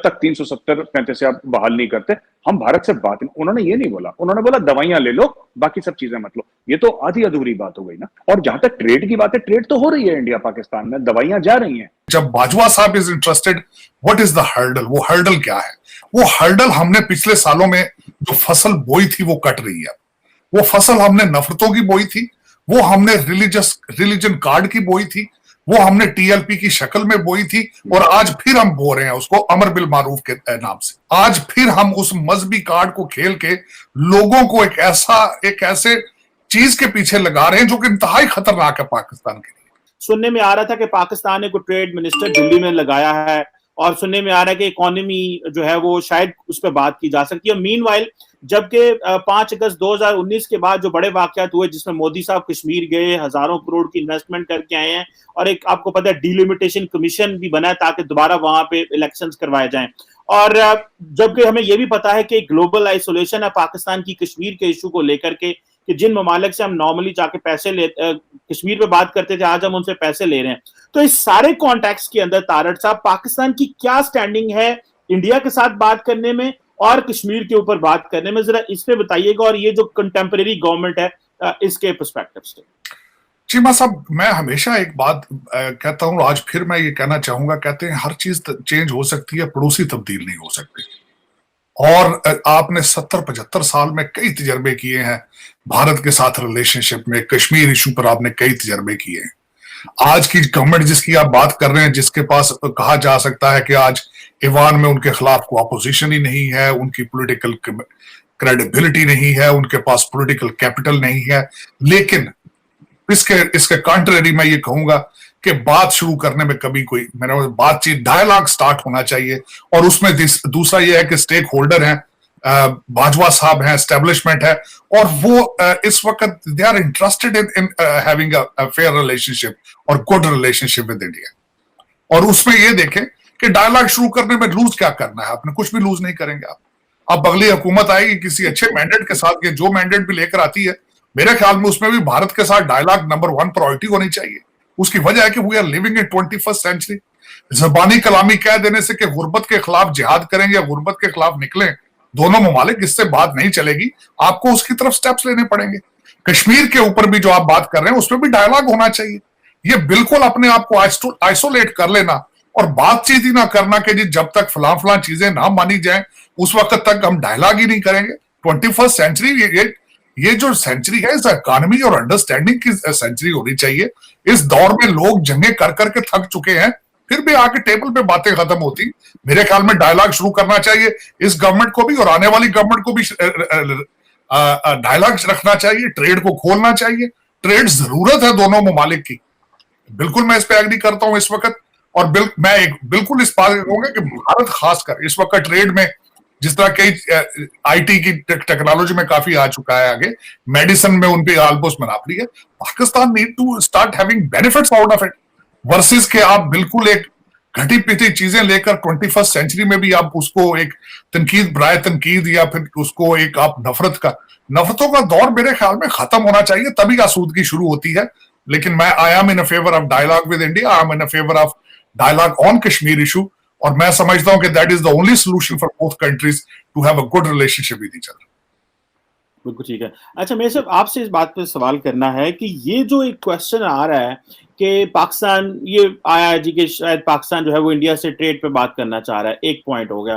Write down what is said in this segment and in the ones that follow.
तक 370-35 से आप बहाल नहीं करते, हम भारत से बात नहीं। उन्होंने ये नहीं बोला, उन्होंने बोला दवाइयां ले लो, बाकी सब चीजें मत लो। ये तो आधी अधूरी बात हो गई ना। और जहां तक ट्रेड की बात है, ट्रेड तो हो रही है इंडिया पाकिस्तान में, दवाइयां जा रही हैं। जब बाजवा साहब is interested, what is the hurdle? वो हर्डल क्या है? वो हर्डल हमने पिछले सालों में जो फसल बोई थी वो कट रही है। वो फसल हमने नफरतों की बोई थी, वो हमने रिलीजन कार्ड की बोई थी, वो हमने टीएलपी की शक्ल में बोई थी, और आज फिर हम बो रहे हैं उसको अमर बिल मारूफ के नाम से। आज फिर हम उस मजहबी कार्ड को खेल के लोगों को एक ऐसे चीज के पीछे लगा रहे हैं जो कि इंतहाई खतरनाक है पाकिस्तान के लिए। सुनने में आ रहा था कि पाकिस्तान ने कोई ट्रेड मिनिस्टर दिल्ली में लगाया है, और सुनने में आ रहा है कि इकोनॉमी जो है वो शायद उस पर बात की जा सकती है। मीनवाइल जबकि 5 अगस्त 2019 के बाद जो बड़े वाकयात हुए जिसमें मोदी साहब कश्मीर गए, हजारों करोड़ की इन्वेस्टमेंट करके आए हैं, और एक आपको पता है डिलिमिटेशन कमीशन भी बना है ताकि दोबारा वहां पे इलेक्शंस करवाए जाएं। और जबकि हमें यह भी पता है कि ग्लोबल आइसोलेशन है पाकिस्तान की कश्मीर के इशू को लेकर के, कि जिन ममालिक से हम नॉर्मली जाके पैसे ले कश्मीर पे बात करते थे, आज हम उनसे पैसे ले रहे हैं। तो इस सारे कॉन्टेक्स्ट के अंदर तारड़ साहब, पाकिस्तान की क्या स्टैंडिंग है इंडिया के साथ बात करने में और कश्मीर के ऊपर बात करने में, जरा इस पे बताइएगा, और ये जो कंटेम्परेरी गवर्नमेंट है इसके पर्सपेक्टिव से। चीमा साहब, मैं हमेशा एक बात कहता हूं, आज फिर मैं ये कहना चाहूंगा, कहते हैं हर चीज चेंज हो सकती है, पड़ोसी तब्दील नहीं हो सकते। और आपने 70-75 साल में कई तजर्बे किए हैं भारत के साथ रिलेशनशिप में, कश्मीर इशू पर आपने कई तजर्बे किए हैं। आज की गवर्नमेंट जिसकी आप बात कर रहे हैं, जिसके पास कहा जा सकता है कि आज ईवान में उनके खिलाफ कोई अपोजिशन ही नहीं है, उनकी पॉलिटिकल क्रेडिबिलिटी नहीं है, उनके पास पॉलिटिकल कैपिटल नहीं है, लेकिन इसके कॉन्ट्रेरी मैं ये कहूंगा कि बात शुरू करने में कभी कोई मेरा बातचीत डायलॉग स्टार्ट होना चाहिए। और उसमें दूसरा ये है कि स्टेक होल्डर हैं, बाजवा साहब हैं, एस्टेब्लिशमेंट है, और वो इस वक्त they are interested in having a fair relationship और गुड रिलेशनशिप विद इंडिया। और उसमें ये देखें कि डायलॉग शुरू करने में लूज क्या करना है, आपने कुछ भी लूज नहीं करेंगे आप। अब अगली हुकूमत आएगी किसी अच्छे मैंडेट के साथ, जो मैंडेट भी लेकर आती है, मेरे ख्याल में उसमें भी भारत के साथ डायलॉग नंबर 1 प्रायोरिटी होनी चाहिए। उसकी वजह है कि we are living in 21st century. जबानी कलामी कह देने से कि गुर्बत के खिलाफ जिहाद करेंगे या गुर्बत के खिलाफ निकलें दोनों ममालिक, इससे बात नहीं चलेगी, आपको उसकी तरफ स्टेप्स लेने पड़ेंगे। कश्मीर के ऊपर भी जो आप बात कर रहे हैं उसमें भी डायलॉग होना चाहिए। ये बिल्कुल अपने आप को आइसोलेट कर लेना और बातचीत ही ना करना कि जी जब तक फलां चीजें ना मानी जाए उस वक्त तक हम डायलॉग ही नहीं करेंगे। 21st सेंचुरी, ये जो सेंचुरी है इस इकोनॉमी और अंडरस्टैंडिंग की सेंचुरी होनी चाहिए। इस दौर में लोग जंगें कर करके थक चुके हैं, फिर भी आके टेबल पे बातें खत्म होती। मेरे ख्याल में डायलॉग शुरू करना चाहिए इस गवर्नमेंट को भी और आने वाली गवर्नमेंट को भी डायलॉग रखना चाहिए, ट्रेड को खोलना चाहिए। ट्रेड जरूरत है दोनों ममालिक की, बिल्कुल मैं इस पे एग्री करता हूं इस वक्त। और मैं बिल्कुल इस बात कहूंगा कि भारत खासकर इस वक्त ट्रेड में जिस तरह कई आईटी की टेक्नोलॉजी में काफी आ चुका है आगे, मेडिसिन में उन पे ऑलमोस्ट मोनोपोली है। Pakistan need to start having benefits out of it versus के आप बिल्कुल एक घटी पिटी चीजें लेकर 21st सेंचुरी में भी आप उसको एक तनकीद या फिर उसको एक आप नफरतों का दौर मेरे ख्याल में खत्म होना चाहिए, तभी आसूदगी शुरू होती है। लेकिन मैं I am in a favour of dialogue with India, I am in a favour of dialogue on Kashmir issue, और मैं समझता हूं कि that is the only solution for both countries to have a good relationship with each other. बिल्कुल ठीक है। अच्छा, मेरे साहब आपसे इस बात पे सवाल करना है कि ये जो एक क्वेश्चन आ रहा है कि पाकिस्तान, ये आया है जी कि शायद पाकिस्तान जो है वो इंडिया से ट्रेड पे बात करना चाह रहा है, एक पॉइंट हो गया।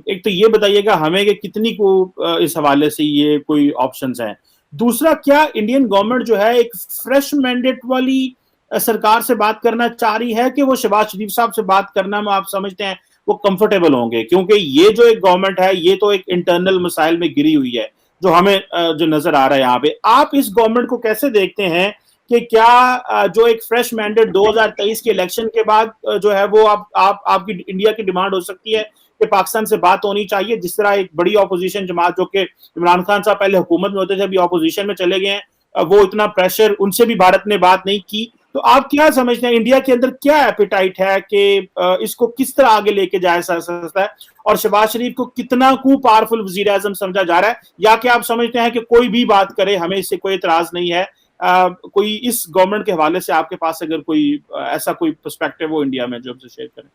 एक तो ये बताइएगा हमें कि कितनी को इस हवाले से ये कोई ऑप्शंस हैं। दूसरा, क्या इंडियन गवर्नमेंट जो है एक फ्रेश मैंडेट वाली सरकार से बात करना चाह रही है कि वो शहबाज शरीफ साहब से बात करना में आप समझते हैं वो कंफर्टेबल होंगे? क्योंकि ये जो एक गवर्नमेंट है ये तो एक इंटरनल मसाइल में गिरी हुई है जो हमें जो नजर आ रहा है यहाँ पे। आप इस गवर्नमेंट को कैसे देखते हैं कि क्या जो एक फ्रेश मैंडेट 2023 के इलेक्शन के बाद जो है वो आपकी इंडिया की डिमांड हो सकती है कि पाकिस्तान से बात होनी चाहिए, जिस तरह एक बड़ी ऑपोजिशन जमात जो कि इमरान खान साहब पहले हुकूमत में होते थे, अभी ऑपोजिशन में चले गए हैं, वो इतना प्रेशर, उनसे भी भारत ने बात नहीं की। तो आप क्या समझते हैं इंडिया के अंदर क्या एपिटाइट है कि इसको किस तरह आगे लेके जाया जा सकता है, और शहबाज शरीफ को कितना पावरफुल वजीर आजम समझा जा रहा है, या कि आप समझते हैं कि कोई भी बात करे हमें इससे कोई एतराज नहीं है कोई इस गवर्नमेंट के हवाले से आपके पास अगर कोई ऐसा कोई पर्सपेक्टिव हो इंडिया में जो हमसे शेयर करें?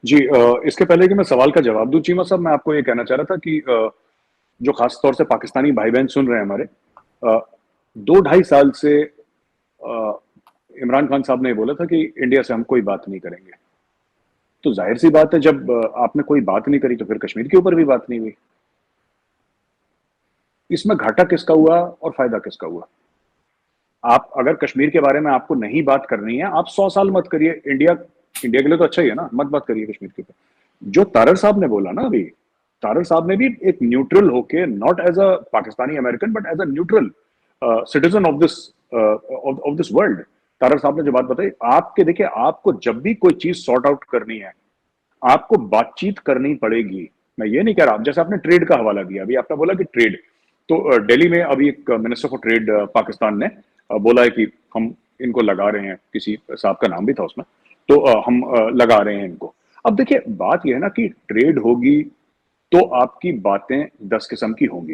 जी, इसके पहले कि मैं सवाल का जवाब दूं, चीमा साहब, मैं आपको ये कहना चाह रहा था कि जो खास तौर से पाकिस्तानी भाई बहन सुन रहे हैं हमारे, 2-2.5 साल से इमरान खान साहब ने बोला था कि इंडिया से हम कोई बात नहीं करेंगे। तो जाहिर सी बात है, जब आपने कोई बात नहीं करी तो फिर कश्मीर के ऊपर भी बात नहीं हुई। इसमें घाटा किसका हुआ और फायदा किसका हुआ? आप अगर कश्मीर के बारे में आपको नहीं बात करनी है, आप 100 साल मत करिए। इंडिया के लिए तो अच्छा ही है ना, मत बात करिए कश्मीर के ऊपर। जो तारर साहब ने बोला ना अभी, तारर साहब ने भी एक न्यूट्रल होके, not as a Pakistani American but as a neutral citizen of this world, Tarar साहब ने जो बात बताई, आपके देखिए, आपको जब भी कोई चीज सॉर्ट आउट करनी है, आपको बातचीत करनी पड़ेगी। मैं ये नहीं कह रहा, जैसे आपने ट्रेड का हवाला दिया, अभी आपने बोला कि ट्रेड, तो दिल्ली में अभी एक मिनिस्टर फॉर ट्रेड पाकिस्तान ने बोला है कि हम इनको लगा रहे हैं, किसी साहब का नाम भी था उसमें, तो हम लगा रहे हैं इनको। अब देखिए, बात यह है ना कि ट्रेड होगी तो आपकी बातें 10 किस्म की होंगी,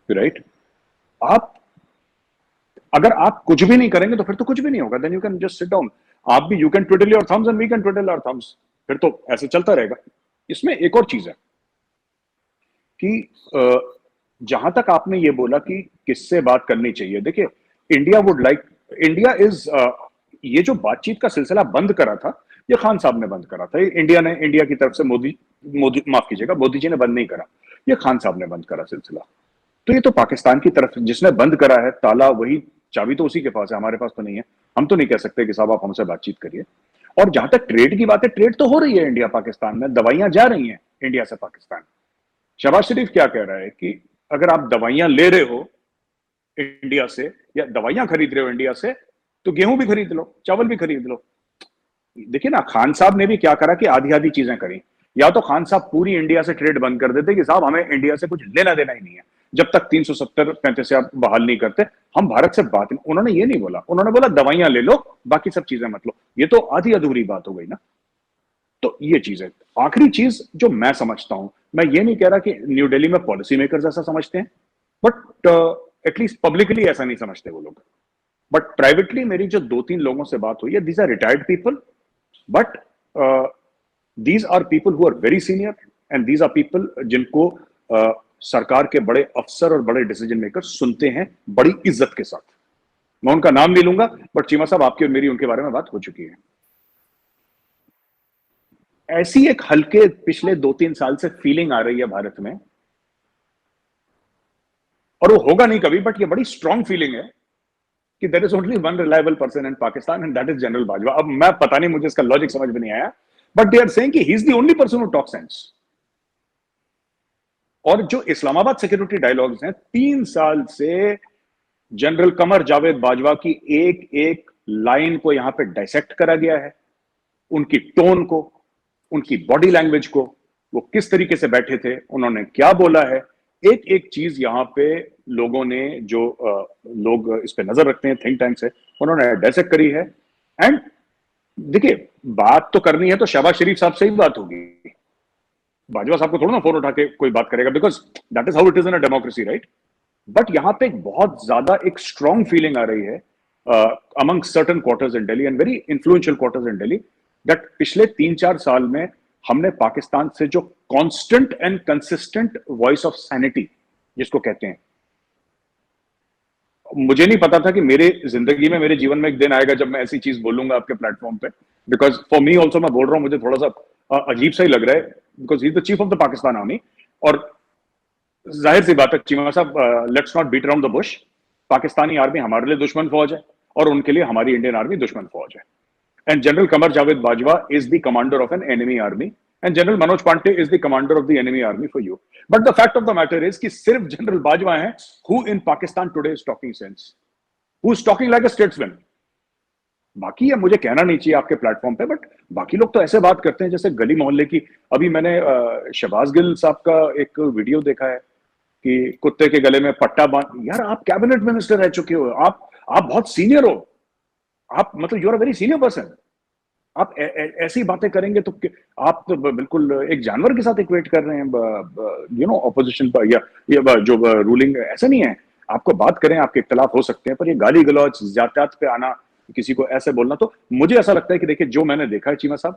राइट? आप अगर आप कुछ भी नहीं करेंगे तो फिर तो कुछ भी नहीं होगा। Then you can just sit down. आप भी, you can twiddle your thumbs and we can twiddle our thumbs, फिर तो ऐसे चलता रहेगा। इसमें एक और चीज है कि जहां तक आपने ये बोला कि किससे बात करनी चाहिए, देखिए, इंडिया इज, ये जो बातचीत का सिलसिला बंद करा था, ये खान साहब ने बंद करा था। इंडिया की तरफ से मोदी माफ कीजिएगा, मोदी जी ने बंद नहीं करा, ये खान साहब ने बंद करा सिलसिला। तो ये तो पाकिस्तान की तरफ जिसने बंद करा है, ताला वही, चाबी तो उसी के पास है, हमारे पास तो नहीं है। हम तो नहीं कह सकते कि साहब आप हमसे बातचीत करिए। और जहां तक ट्रेड की बात है, ट्रेड तो हो रही है इंडिया पाकिस्तान में, दवाइयां जा रही हैं इंडिया से पाकिस्तान। शहबाज शरीफ क्या कह रहा है कि अगर आप दवाइयां ले रहे हो इंडिया से या दवाइयां खरीद रहे हो इंडिया से, तो गेहूं भी खरीद लो, चावल भी खरीद लो। देखिए ना, खान साहब ने भी क्या करा कि आधी आधी चीजें करी। या तो खान साहब पूरी इंडिया से ट्रेड बंद कर देते कि साहब हमें इंडिया से कुछ लेना देना ही नहीं है, जब तक 370-35 से आप बहाल नहीं करते, हम भारत से बात नहीं। उन्होंने ये नहीं बोला, उन्होंने बोला दवाइयां ले लो, बाकी सब चीजें मत लो। ये तो आधी अधूरी बात हो गई ना। तो ये चीज है। आखिरी चीज जो मैं समझता हूं, मैं ये नहीं कह रहा कि न्यू दिल्ली में पॉलिसी मेकर्स ऐसा समझते हैं, बट एटलीस्ट पब्लिकली ऐसा नहीं समझते वो लोग। बट प्राइवेटली मेरी जो 2-3 लोगों से बात हुई है, these are retired people, but these are people who are very senior and these are people जिनको सरकार के बड़े अफसर और बड़े डिसीजन मेकर सुनते हैं बड़ी इज्जत के साथ। मैं उनका नाम नहीं लूंगा, बट चीमा साहब, आपकी और मेरी उनके बारे में बात हो चुकी है। ऐसी एक हल्के पिछले 2-3 साल से फीलिंग आ रही है भारत में, और वो होगा नहीं कभी, बट ये बड़ी स्ट्रॉन्ग फीलिंग है कि there is only one reliable person in Pakistan and that is general Bajwa. अब मैं पता नहीं, मुझे इसका लॉजिक समझ में नहीं आया, बट दे आर सेइंग कि ही is the only person who talk sense. और जो इस्लामाबाद सिक्योरिटी डायलॉग्स हैं, 3 साल से जनरल कमर जावेद बाजवा की एक एक लाइन को यहां पे डाइसेक्ट करा गया है, उनकी टोन को, उनकी बॉडी लैंग्वेज को, वो किस तरीके से बैठे थे, उन्होंने क्या बोला है, एक एक चीज यहां पे लोगों ने, जो लोग इस पे नजर रखते हैं, थिंक टैंक से, उन्होंने डाइसेक्ट करी है। एंड देखिए, बात तो करनी है तो शहबाज शरीफ साहब से ही बात होगी, बाजवा साहब को थोड़ा ना फोन उठा के कोई बात करेगा, because that is how it is in a democracy, right? But यहां पे बहुत ज्यादा एक स्ट्रॉन्ग फीलिंग आ रही है among certain quarters in Delhi and very influential quarters in Delhi, that पिछले 3-4 साल में हमने पाकिस्तान से जो constant and consistent voice of sanity जिसको कहते हैं, मुझे नहीं पता था कि मेरे जिंदगी में, मेरे जीवन में एक दिन आएगा जब मैं ऐसी चीज बोलूंगा आपके प्लेटफॉर्म पे, बिकॉज फॉर मी ऑल्सो, मैं बोल रहा हूं, मुझे थोड़ा सा अजीब सा ही लग रहा है, because he is the chief of the Pakistan army. और जाहिर सी बात है चीमा साहब, let's not beat around the bush, Pakistani army हमारे लिए दुश्मन फौज है और उनके लिए हमारी इंडियन आर्मी दुश्मन फौज है। And general Qamar Javed Bajwa is the commander of an enemy army and general Manoj Pande is the commander of the enemy army for you. But the fact of the matter is कि सिर्फ जनरल बाजवा है who in Pakistan today is talking sense, who is talking like a statesman. बाकी है, मुझे कहना नहीं चाहिए आपके प्लेटफॉर्म पे, बट बाकी लोग तो ऐसे बात करते हैं जैसे गली मोहल्ले की। अभी मैंने शहबाज गिल साहब का एक वीडियो देखा है कि कुत्ते के गले में पट्टा बांध, यार आप कैबिनेट मिनिस्टर रह चुके हो, आप बहुत सीनियर हो, आप मतलब you are a very senior person, आप ऐसी बातें करेंगे तो आप तो बिल्कुल एक जानवर के साथ इक्वेट कर रहे हैं, यू नो, ऑपोजिशन पर या जो रूलिंग, ऐसा नहीं है। आपको बात करें, आपके इख्तलाफ हो सकते हैं, पर ये गाली गलौज, जात पे आना, किसी को ऐसे बोलना, तो मुझे ऐसा लगता है कि देखिए जो मैंने देखा है चीमा साहब,